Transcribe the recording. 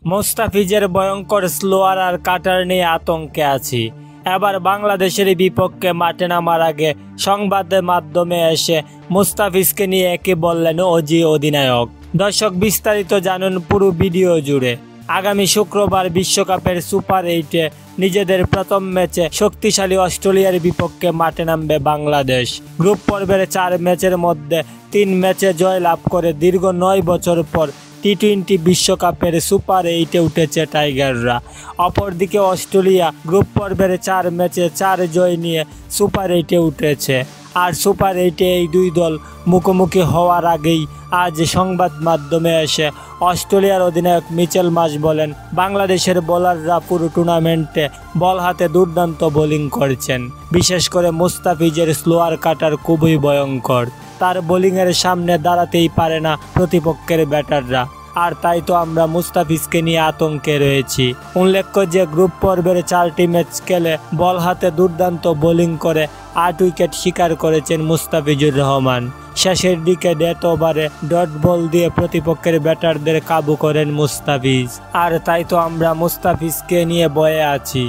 মুস্তাফিজের ভয়ঙ্কর স্লোয়ার আর কাটার নিয়ে আতঙ্কে আছি। এবার বাংলাদেশের বিপক্ষে মাঠে নামার আগে সংবাদ মাধ্যমে এসে মুস্তাফিজকে নিয়ে কি বললেন অজি অধিনায়ক। দর্শক, বিস্তারিত জানুন পুরো ভিডিও জুড়ে। আগামী শুক্রবার বিশ্বকাপের সুপার 8-এ নিজেদের প্রথম ম্যাচে শক্তিশালী অস্ট্রেলিয়ার বিপক্ষে মাঠে নামবে বাংলাদেশ। গ্রুপ পর্বের 4 ম্যাচের মধ্যে 3 ম্যাচে জয় লাভ করে দীর্ঘ 9 বছর পর টি-20 বিশ্বকাপের সুপার 8-এ উঠেছে টাইগাররা। অপরদিকে অস্ট্রেলিয়া গ্রুপ পর্বের 4 ম্যাচে 4 জয় নিয়ে সুপার 8-এ উঠেছে। আর সুপার 8-এ এই দুই দল মুখোমুখি হওয়ার আগেই আজ সংবাদ মাধ্যমে এসে অস্ট্রেলিয়ার অধিনায়ক মিচেল মার্শ বলেন, বাংলাদেশের বোলাররা পুরো টুর্নামেন্টে বল হাতে দুর্দান্ত বোলিং করছেন। বিশেষ করে মুস্তাফিজের স্লোয়ার কাটার খুবই ভয়ঙ্কর। তার বোলিংয়ের সামনে দাঁড়াতেই পারে না প্রতিপক্ষের ব্যাটাররা। আর তাই তো আমরা মুস্তাফিজকে নিয়ে আতঙ্কে রয়েছি। উল্লেখ্য যে গ্রুপ পর্বের 4টি ম্যাচ খেলে বল হাতে দুর্দান্ত বোলিং করে 8 উইকেট শিকার করেছেন মুস্তাফিজুর রহমান। শেষের দিকে ডেথ ওভারে ডট বল দিয়ে প্রতিপক্ষের ব্যাটারদের কাবু করেন মুস্তাফিজ। আর তাই তো আমরা মুস্তাফিজকে নিয়ে ভয়ে আছি।